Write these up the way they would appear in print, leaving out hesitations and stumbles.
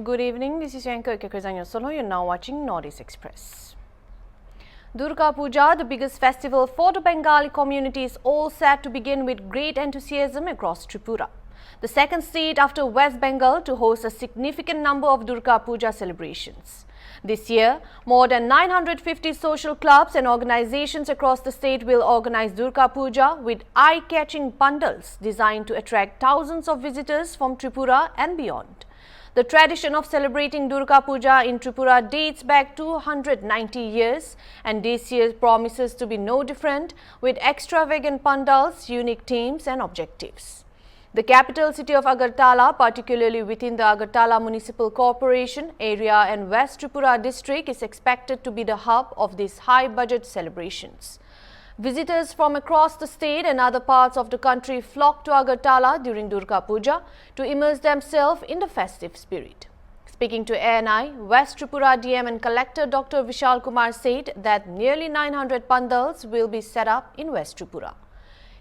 Good evening, this is Anchor Kekazanya Solo. You're now watching Northeast Express. Durga Puja, the biggest festival for the Bengali community, is all set to begin with great enthusiasm across Tripura, the second state after West Bengal to host a significant number of Durga Puja celebrations. This year, more than 950 social clubs and organizations across the state will organize Durga Puja with eye-catching bundles designed to attract thousands of visitors from Tripura and beyond. The tradition of celebrating Durga Puja in Tripura dates back 290 years, and this year promises to be no different, with extravagant pandals, unique themes and objectives. The capital city of Agartala, particularly within the Agartala Municipal Corporation area and West Tripura district, is expected to be the hub of these high-budget celebrations. Visitors from across the state and other parts of the country flock to Agartala during Durga Puja to immerse themselves in the festive spirit. Speaking to ANI, West Tripura DM and Collector Dr. Vishal Kumar said that nearly 900 pandals will be set up in West Tripura.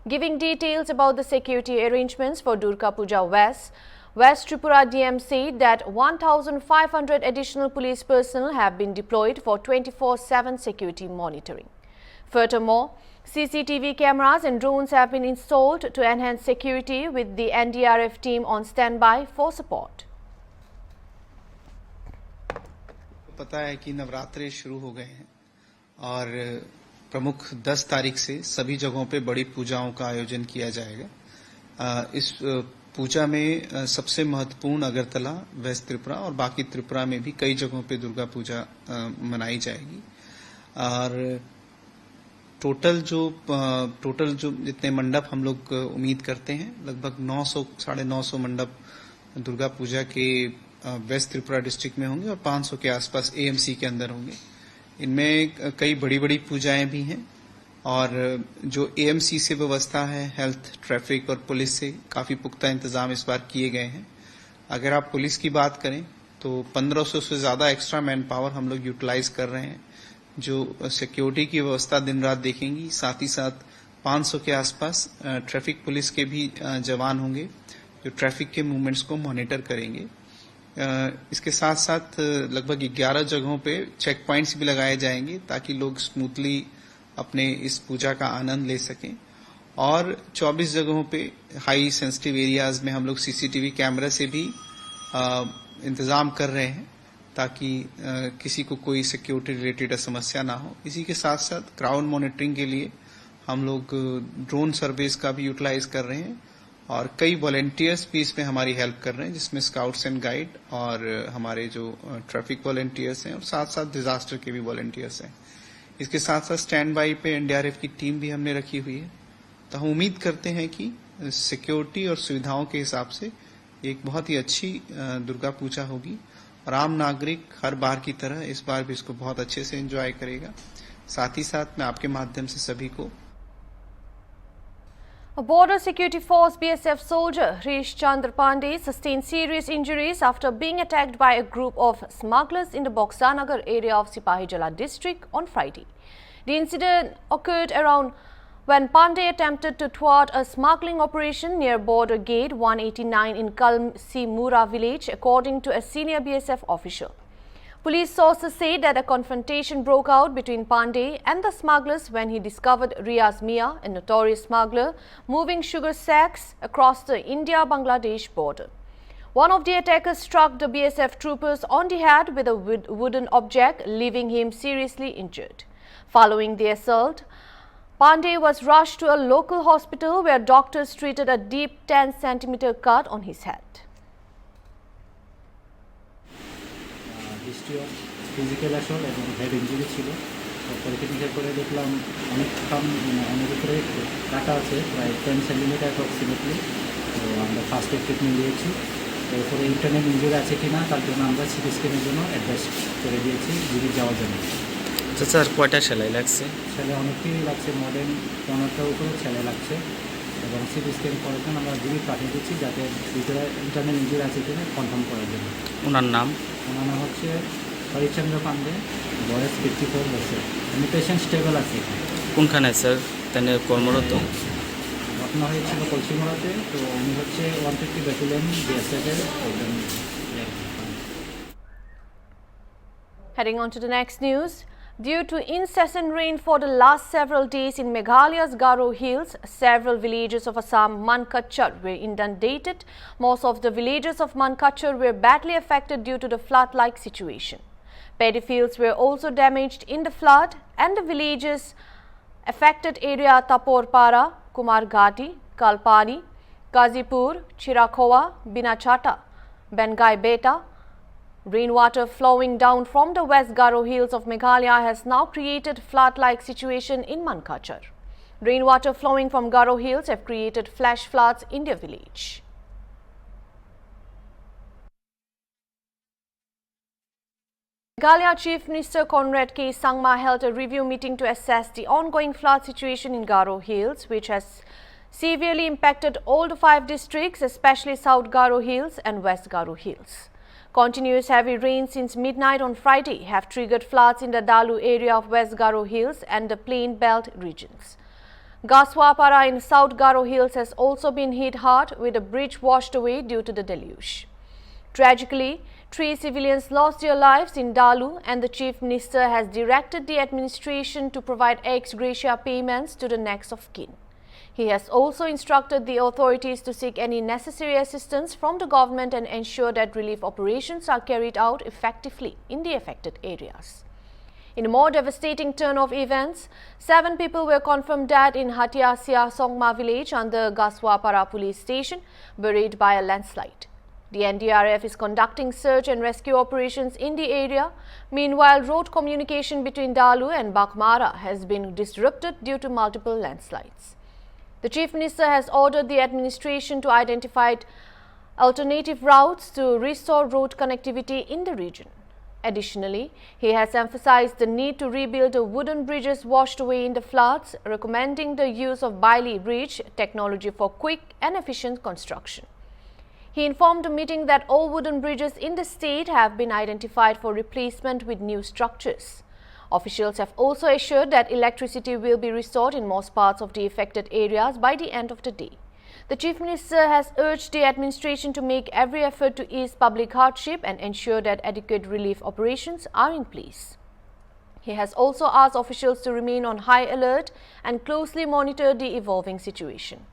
Giving details about the security arrangements for Durga Puja West Tripura DM said that 1,500 additional police personnel have been deployed for 24/7 security monitoring. Furthermore, CCTV cameras and drones have been installed to enhance security, with the NDRF team on standby for support. पता है कि नवरात्रे शुरू हो गए हैं और प्रमुख 10 तारीख से सभी जगहों पे बड़ी पूजाओं का आयोजन किया जाएगा। इस पूजा में सबसे महत्वपूर्ण अगरतला, वेस्ट त्रिपुरा और बाकी त्रिपुरा में भी कई जगहों पे दुर्गा पूजा मनाई जाएगी। और टोटल जो जितने मंडप हम लोग उम्मीद करते हैं, लगभग 900 साढ़े 900 मंडप दुर्गा पूजा के वेस्ट त्रिपुरा डिस्ट्रिक्ट में होंगे और 500 के आसपास एएमसी के अंदर होंगे। इनमें कई बड़ी बड़ी पूजाएं भी हैं और जो एएमसी से व्यवस्था है, हेल्थ, ट्रैफिक और पुलिस से काफी पुख्ता इंतजाम इस बार किए गए हैं। अगर आप पुलिस की बात करें तो 1500 से ज्यादा एक्स्ट्रा मैन पावर हम लोग यूटिलाइज कर रहे हैं, जो सिक्योरिटी की व्यवस्था दिन रात देखेंगी। साथ ही साथ 500 के आसपास ट्रैफिक पुलिस के भी जवान होंगे जो ट्रैफिक के मूवमेंट्स को मॉनिटर करेंगे। इसके साथ साथ लगभग 11 जगहों पे चेक पॉइंट्स भी लगाए जाएंगे ताकि लोग स्मूथली अपने इस पूजा का आनंद ले सकें। और 24 जगहों पे हाई सेंसिटिव एरियाज में हम लोग सीसीटीवी कैमरा से भी इंतजाम कर रहे हैं ताकि किसी को कोई सिक्योरिटी रिलेटेड समस्या ना हो। इसी के साथ साथ क्राउड मॉनिटरिंग के लिए हम लोग ड्रोन सर्विस का भी यूटिलाइज कर रहे हैं और कई वॉलंटियर्स भी इसमें हमारी हेल्प कर रहे हैं, जिसमें स्काउट्स एंड गाइड और हमारे जो ट्रैफिक वॉलंटियर्स हैं और साथ साथ डिजास्टर के भी वॉलंटियर्स हैं। इसके साथ साथ स्टैंड बाई पे एनडीआरएफ की टीम भी हमने रखी हुई है। तो हम उम्मीद करते हैं कि सिक्योरिटी और सुविधाओं के हिसाब से एक बहुत ही अच्छी दुर्गा पूजा होगी और आम नागरिक हर बार की तरह इस बार भी इसको बहुत अच्छे से एंजॉय करेगा। साथ ही साथ मैं आपके माध्यम से सभी को A border security force BSF soldier Hrish Chandra Pandey sustained serious injuries after being attacked by a group of smugglers in the Boxanagar area of Sipahijala district on Friday. The incident occurred around when Pandey attempted to thwart a smuggling operation near border gate 189 in Kalsimura village, according to a senior BSF official. Police sources say that a confrontation broke out between Pandey and the smugglers when he discovered Riaz Mia, a notorious smuggler, moving sugar sacks across the India-Bangladesh border. One of the attackers struck the BSF troopers on the head with a wooden object, leaving him seriously injured. Following the assault, Pandey was rushed to a local hospital where doctors treated a deep 10-centimeter cut on his head. History of physical assault এবং head injury ছিল। পরীক্ষা নিরীক্ষা করে দেখলাম অনেক উপরে কাটা আছে, প্রায় 10 সেন্টিমিটার অ্যাপ্রক্সিমেটলি। তো আমরা ফার্স্ট এড ট্রিটমেন্ট দিয়েছি। এরপরে ইন্টারনাল ইঞ্জুরি আছে কিনা তার জন্য আমরা সিটি স্ক্যানের জন্য অ্যাডভাইস করে দিয়েছি জিবি যাওয়ার জন্য। আচ্ছা স্যার, কয়টা সেলাই লাগছে? সেলাই অনেকটাই লাগছে, মডার্ন 15টার উপরে সেলাই লাগছে এবং সিটি স্ক্যান করার জন্য আমরা জিবি পাঠিয়ে দিচ্ছি যাতে ভিতরে ইন্টারনাল ইঞ্জুরি আছে কিনা কনফার্ম করার জন্য। ওনার নাম হচ্ছে হরিচন্দ্র পান্ডে, বয়স 54 বছর। উনি পেশেন্ট স্টেবল আছে। কোনখানে স্যার তিনি কর্মরত? ঘটনা হয়েছিল কলসিমরাতে। তো উনি হচ্ছে 150 ব্যাটালিয়ন বিএসএফের Heading on to the next news. Due to incessant rain for the last several days in Meghalaya's Garo Hills, several villages of Assam, Mankachar, were inundated. Most of the villages of Mankachar were badly affected due to the flood-like situation. Paddy fields were also damaged in the flood, and the villages affected area Taporpara, Kumarghati, Kalpani, Gazipur, Chirakhowa, Binachata, Bengai Beta. Rainwater flowing down from the West Garo Hills of Meghalaya has now created flood-like situation in Mankachar. Rainwater flowing from Garo Hills have created flash floods in their village. Meghalaya Chief Minister Conrad K. Sangma held a review meeting to assess the ongoing flood situation in Garo Hills, which has severely impacted all the 5 districts, especially South Garo Hills and West Garo Hills. Continuous heavy rain since midnight on Friday have triggered floods in the Dalu area of West Garo Hills and the Plain Belt regions. Gaswapara in South Garo Hills has also been hit hard, with a bridge washed away due to the deluge. Tragically, 3 civilians lost their lives in Dalu, and the Chief Minister has directed the administration to provide ex gratia payments to the next of kin. He has also instructed the authorities to seek any necessary assistance from the government and ensure that relief operations are carried out effectively in the affected areas. In a more devastating turn of events, 7 people were confirmed dead in Hatiasia Songma village under Gaswapara police station, buried by a landslide. The NDRF is conducting search and rescue operations in the area. Meanwhile, road communication between Dalu and Bakmara has been disrupted due to multiple landslides. The Chief Minister has ordered the administration to identify alternative routes to restore road connectivity in the region. Additionally, he has emphasized the need to rebuild the wooden bridges washed away in the floods, recommending the use of Bailey Bridge technology for quick and efficient construction. He informed the meeting that all wooden bridges in the state have been identified for replacement with new structures. Officials have also assured that electricity will be restored in most parts of the affected areas by the end of the day. The Chief Minister has urged the administration to make every effort to ease public hardship and ensure that adequate relief operations are in place. He has also asked officials to remain on high alert and closely monitor the evolving situation.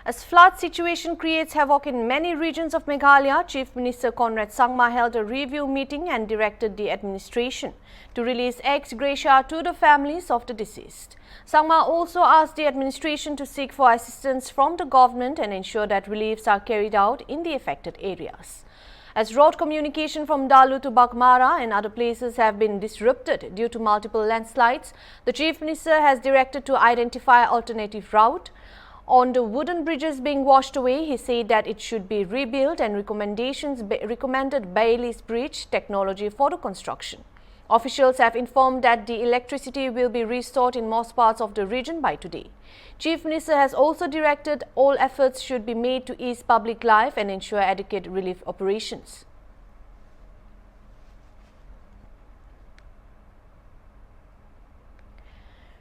As flood situation creates havoc in many regions of Meghalaya, Chief Minister Conrad Sangma held a review meeting and directed the administration to release ex gratia to the families of the deceased. Sangma also asked the administration to seek for assistance from the government and ensure that reliefs are carried out in the affected areas. As road communication from Dalu to Bakmara and other places have been disrupted due to multiple landslides, the Chief Minister has directed to identify alternative route. On the wooden bridges being washed away, he said that it should be rebuilt and recommended Bailey's Bridge technology for the construction. Officials have informed that the electricity will be restored in most parts of the region by today. Chief Minister has also directed all efforts should be made to ease public life and ensure adequate relief operations.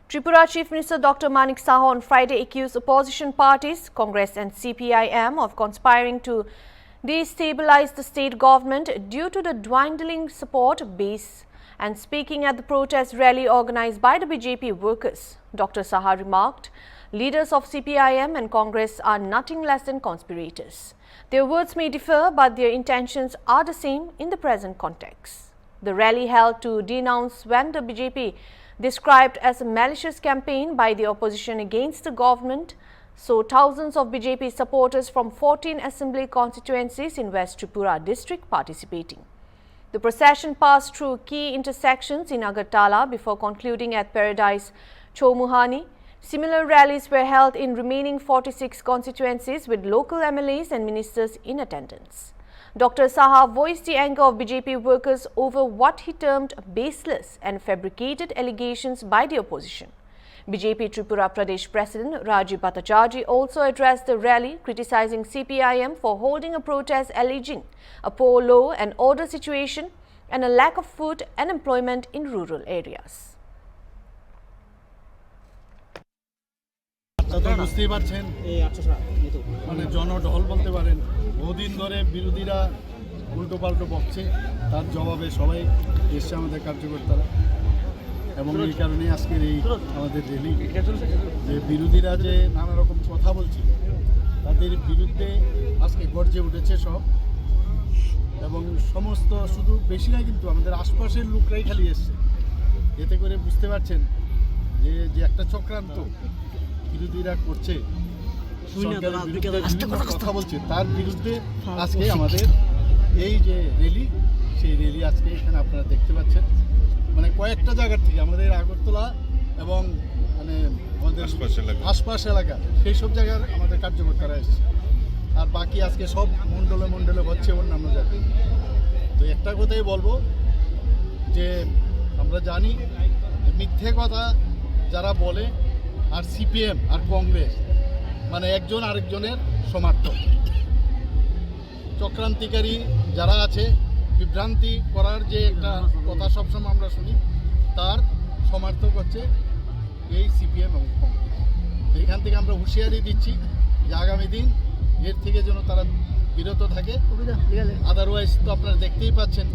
Tripura Chief Minister Dr. Manik Saha on Friday accused opposition parties, Congress and CPIM, of conspiring to destabilize the state government due to the dwindling support base. And speaking at the protest rally organized by the BJP workers, Dr. Saha remarked, leaders of CPIM and Congress are nothing less than conspirators. Their words may differ, but their intentions are the same in the present context. The rally held to denounce when the BJP described as a malicious campaign by the opposition against the government, saw thousands of BJP supporters from 14 assembly constituencies in West Tripura district participating. The procession passed through key intersections in Agartala before concluding at Paradise Chomuhani. Similar rallies were held in remaining 46 constituencies with local MLAs and ministers in attendance. Dr. Saha voiced the anger of BJP workers over what he termed baseless and fabricated allegations by the opposition. BJP Tripura Pradesh President Rajiv Bhattacharjee also addressed the rally, criticizing CPIM for holding a protest alleging a poor law and order situation and a lack of food and employment in rural areas. বুঝতেই পারছেন মানে জনঢল বলতে পারেন বহুদিন ধরে বিরোধীরা উল্টো পাল্টো বকছে তার জবাবে সবাই এসছে আমাদের কার্যকর্তারা, এবং এই কারণেই আজকের এই আমাদের র্যালি, যে বিরোধীরা যে নানা রকম কথা বলছে তাদের বিরুদ্ধে আজকে গর্জে উঠেছে সব, এবং সমস্ত শুধু বেশি না কিন্তু আমাদের আশপাশের লোকরাই খালি এসছে। এতে করে বুঝতে পারছেন যে যে একটা চক্রান্ত বিরোধীরা করছে, সরকারের বিরুদ্ধে বিভিন্ন কথা বলছে, তার বিরুদ্ধে আজকে আমাদের এই যে র্যালি, সেই র্যালি আজকে এখানে আপনারা দেখতে পাচ্ছেন। মানে কয়েকটা জায়গার থেকে আমাদের আগরতলা এবং মানে আমাদের আশপাশ এলাকা, সেই সব জায়গার আমাদের কার্যকর্তারা এসেছে, আর বাকি আজকে সব মণ্ডলে মণ্ডলে হচ্ছে অন্যান্য জায়গায়। তো একটা কথাই বলবো যে আমরা জানি মিথ্যে কথা যারা বলে, আর সিপিএম আর কংগ্রেস মানে একজন আরেকজনের সমর্থক। চক্রান্তিকারী যারা আছে, বিভ্রান্তি করার যে একটা কথা সবসময় আমরা শুনি, তার সমর্থক হচ্ছে এই সিপিএম এবং কংগ্রেস। এইখান থেকে আমরা হুঁশিয়ারি দিচ্ছি যে আগামী দিন এর থেকে যেন তারা বিরত থাকে। আদারওয়াইজ তো আপনারা দেখতেই পাচ্ছেন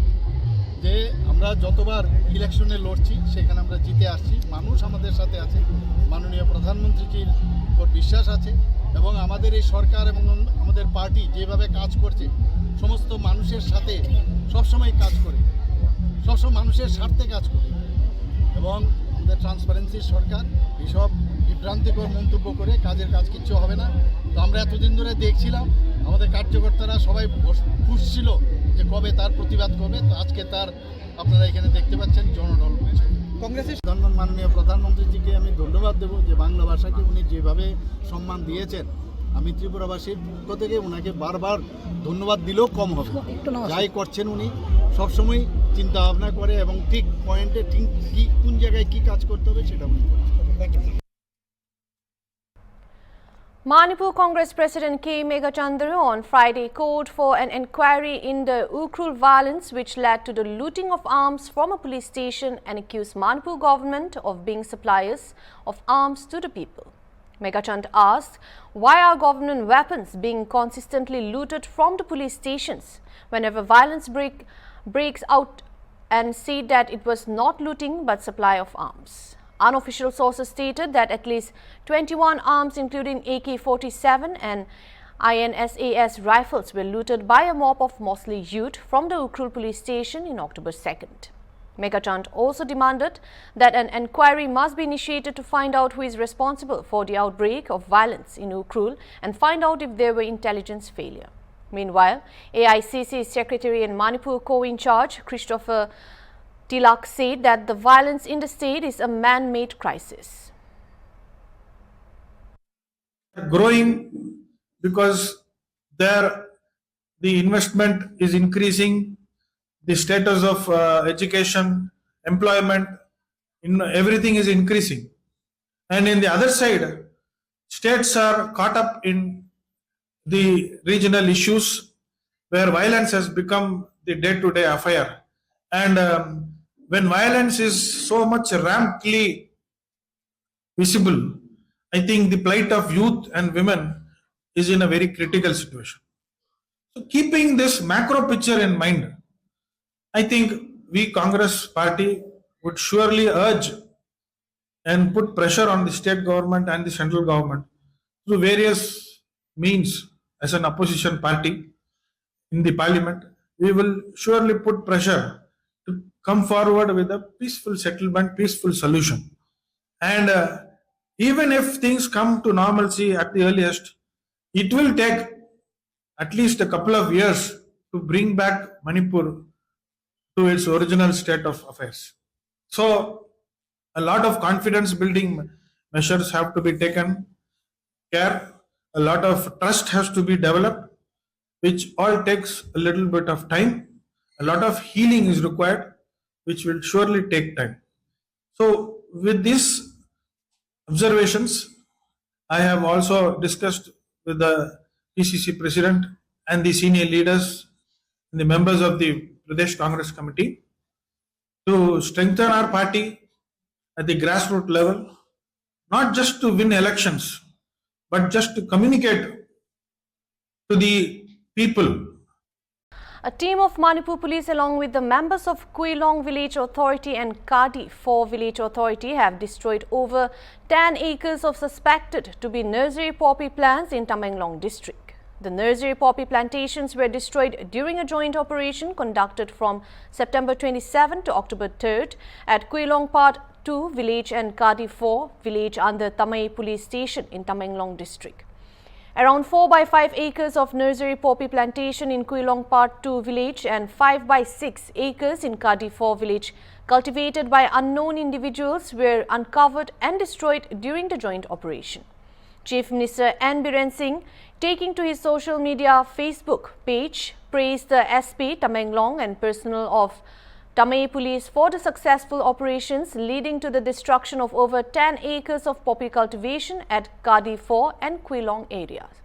যে আমরা যতবার ইলেকশনে লড়ছি সেখানে আমরা জিতে আসছি, মানুষ আমাদের সাথে আছে, মাননীয় প্রধানমন্ত্রীজির উপর বিশ্বাস আছে, এবং আমাদের এই সরকার এবং আমাদের পার্টি যেভাবে কাজ করছে সমস্ত মানুষের সাথে সবসময় কাজ করে, সবসময় মানুষের স্বার্থে কাজ করে, এবং আমাদের ট্রান্সপারেন্সির সরকার এইসব বিভ্রান্তিকর মন্তব্য করে কাজের কাজ কিচ্ছু হবে না। তো আমরা এতদিন ধরে দেখছিলাম আমাদের কার্যকর্তারা সবাই খুশ ছিল যে কবে তার প্রতিবাদ করবে, তো আজকে তার আপনারা এখানে দেখতে পাচ্ছেন জনঢল করছে। কংগ্রেসের মাননীয় প্রধানমন্ত্রীজিকে আমি ধন্যবাদ দেবো যে বাংলা ভাষাকে উনি যেভাবে সম্মান দিয়েছেন, আমি ত্রিপুরাবাসীর পক্ষ থেকে ওনাকে বারবার ধন্যবাদ দিলেও কম হবে। যাই করছেন উনি সবসময় চিন্তা ভাবনা করে এবং ঠিক পয়েন্টে ঠিক কী কোন জায়গায় কী কাজ করতে হবে সেটা উনি করছেন। Manipur Congress President K. Meghalaya on Friday called for an inquiry in the Ukhrul violence which led to the looting of arms from a police station and accused Manipur government of being suppliers of arms to the people. Meghalaya asked why are government weapons being consistently looted from the police stations whenever violence breaks out, and said that it was not looting but supply of arms. Unofficial sources stated that at least 21 arms including AK-47 and INSAS rifles were looted by a mob of mostly youth from the Ukhrul police station in October 2nd. Megachand also demanded that an inquiry must be initiated to find out who is responsible for the outbreak of violence in Ukhrul and find out if there were intelligence failure. Meanwhile, AICC Secretary and Manipur Co-in-charge Christopher Tilak said that the violence in the state is a man-made crisis. Growing because there the investment is increasing, the status of education, employment, everything is increasing. And in the other side, states are caught up in the regional issues where violence has become the day-to-day affair. And when violence is so much rampantly visible, I think the plight of youth and women is in a very critical situation. So keeping this macro picture in mind, I think we Congress party would surely urge and put pressure on the state government and the central government through various means. As an opposition party in the parliament, we will surely put pressure to come forward with a peaceful settlement, peaceful solution. And even if things come to normalcy at the earliest, it will take at least a couple of years to bring back Manipur to its original state of affairs. So a lot of confidence building measures have to be taken care. A lot of trust has to be developed, which all takes a little bit of time. A lot of healing is required, which will surely take time. So with these observations, I have also discussed with the PCC president and the senior leaders and the members of the Pradesh Congress Committee to strengthen our party at the grassroots level, not just to win elections, but just to communicate to the people. A team of Manipur police along with the members of Kuilong Village Authority and Kadi 4 Village Authority have destroyed over 10 acres of suspected to be nursery poppy plants in Tamenglong district. The nursery poppy plantations were destroyed during a joint operation conducted from September 27 to October 3rd at Kuilong Part 2 Village and Kadi 4 Village under Tamai Police Station in Tamenglong district. Around 4 by 5 acres of nursery poppy plantation in Kuilong Part 2 village and 5 by 6 acres in Kadi 4 village cultivated by unknown individuals were uncovered and destroyed during the joint operation. Chief Minister N. Biren Singh, taking to his social media Facebook page, praised the SP Tamenglong and personnel of Tamai Police for the successful operations leading to the destruction of over 10 acres of poppy cultivation at Kadi 4 and Kuilong areas.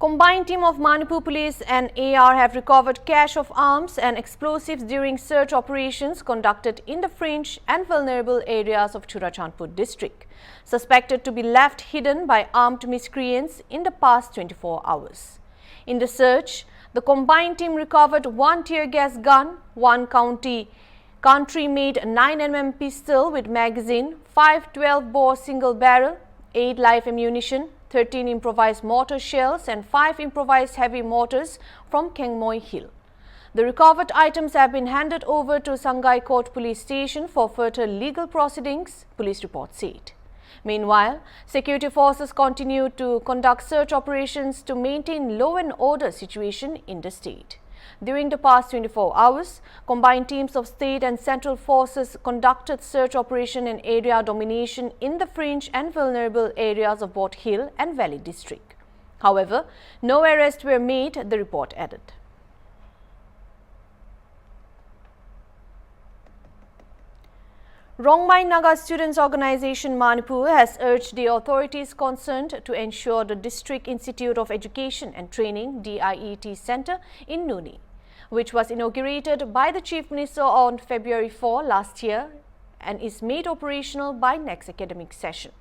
Combined team of Manipur Police and AR have recovered cache of arms and explosives during search operations conducted in the fringe and vulnerable areas of Churachandpur district, suspected to be left hidden by armed miscreants in the past 24 hours. In the search, the combined team recovered 1 tear gas gun, 1 country-made 9mm pistol with magazine, 5 12-bore single barrel, 8 live ammunition, 13 improvised mortar shells and 5 improvised heavy mortars from Kengmoy Hill. The recovered items have been handed over to Sangai Court Police Station for further legal proceedings, police report said. Meanwhile, security forces continue to conduct search operations to maintain law and order situation in the state. During the past 24 hours, combined teams of state and central forces conducted search operation and area domination in the fringe and vulnerable areas of both Hill and Valley district. However, no arrests were made, the report added. Rongmai Naga Students Organization Manipur has urged the authorities concerned to ensure the District Institute of Education and Training DIET Center in Nuni, which was inaugurated by the Chief Minister on February 4 last year and is made operational by next academic session.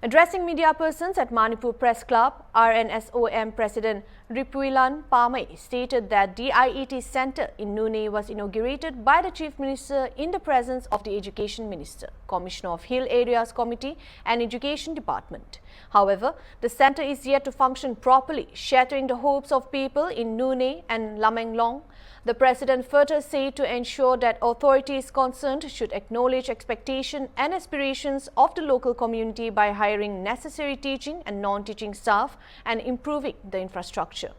Addressing media persons at Manipur Press Club, RNSOM President Ripuilan Pamay stated that DIET Center in Nune was inaugurated by the Chief Minister in the presence of the Education Minister, Commissioner of Hill Areas Committee and Education Department. However, the center is yet to function properly, shattering the hopes of people in Nune and Lamenglong. The President further said to ensure that authorities concerned should acknowledge expectation and aspirations of the local community by hiring necessary teaching and non-teaching staff and improving the infrastructure.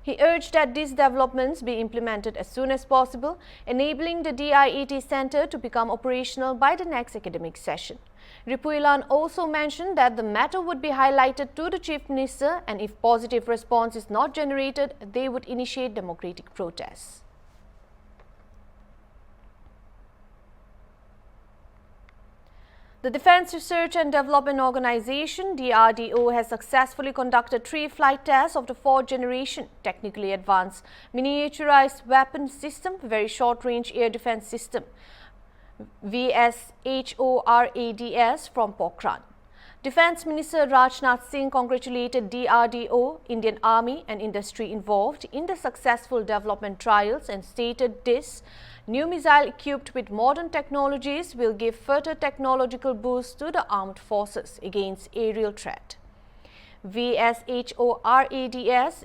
He urged that these developments be implemented as soon as possible, enabling the DIET Center to become operational by the next academic session. Ripuilan also mentioned that the matter would be highlighted to the Chief Minister and if positive response is not generated, they would initiate democratic protests. The Defence Research and Development Organization DRDO has successfully conducted 3 flight tests of the 4th generation technically advanced miniaturized weapon system, very short-range air defense system VSHORADS from Pokhran. Defence Minister Rajnath Singh congratulated DRDO, Indian Army and industry involved in the successful development trials and stated this new missile equipped with modern technologies will give further technological boost to the armed forces against aerial threat. VSHORADS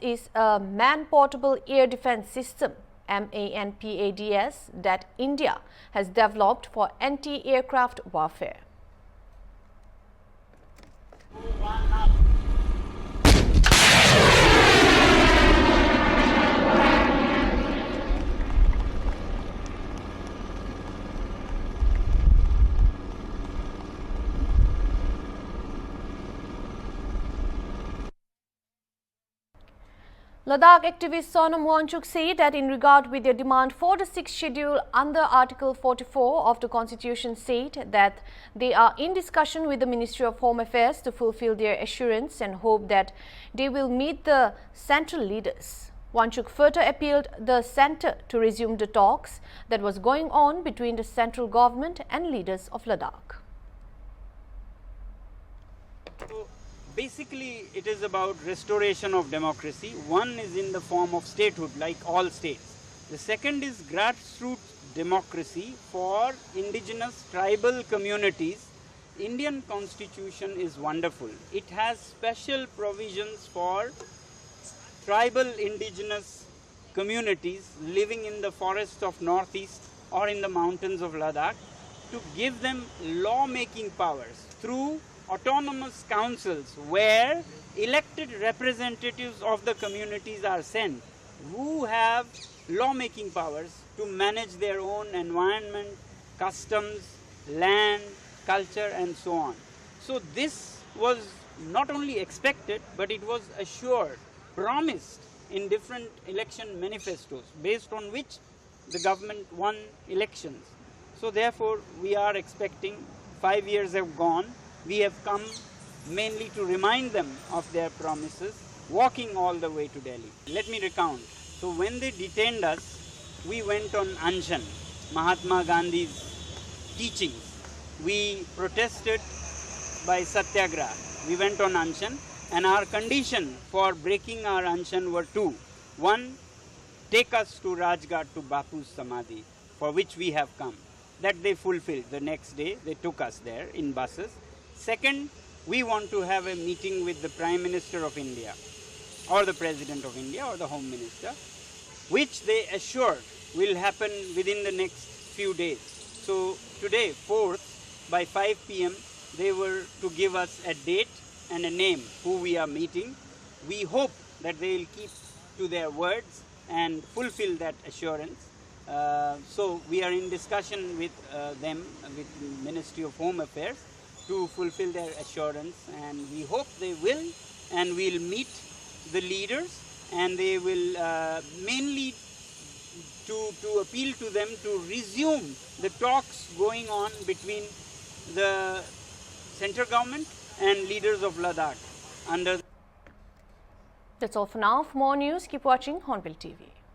is a man-portable air defense system MANPADS that India has developed for anti-aircraft warfare. Ladakh activist Sonam Wangchuk said that in regard with their demand for the 6th schedule under Article 44 of the Constitution said that they are in discussion with the Ministry of Home Affairs to fulfill their assurance and hope that they will meet the central leaders. Wangchuk further appealed the centre to resume the talks that was going on between the central government and leaders of Ladakh. So basically it is about restoration of democracy. One is in the form of statehood like all states. The second is grassroots democracy for indigenous tribal communities. Indian constitution is wonderful. It has special provisions for tribal indigenous communities living in the forests of northeast or in the mountains of Ladakh to give them law-making powers through autonomous councils where elected representatives of the communities are sent who have law-making powers to manage their own environment, customs, land, culture and so on. So this was not only expected but it was assured, promised in different election manifestos based on which the government won elections. So therefore we are expecting, 5 years have gone, we have come mainly to remind them of their promises, walking all the way to Delhi. Let me recount. So when they detained us, we went on Anshan, Mahatma Gandhi's teachings. We protested by Satyagraha. We went on Anshan and our condition for breaking our Anshan were two. One, take us to Rajghat to Bapu's Samadhi, for which we have come. That they fulfilled. The next day they took us there in buses. Second, we want to have a meeting with the Prime Minister of India or the President of India or the Home Minister, which they assured will happen within the next few days. So today, 4th, by 5 p.m, they were to give us a date and a name who we are meeting. We hope that they will keep to their words and fulfill that assurance. So we are in discussion with them, with the Ministry of Home Affairs, to fulfill their assurance, and we hope they will, and we'll meet the leaders, and they will mainly to appeal to them to resume the talks going on between the central government and leaders of Ladakh under. That's all for now. For more news, keep watching Hornbill TV.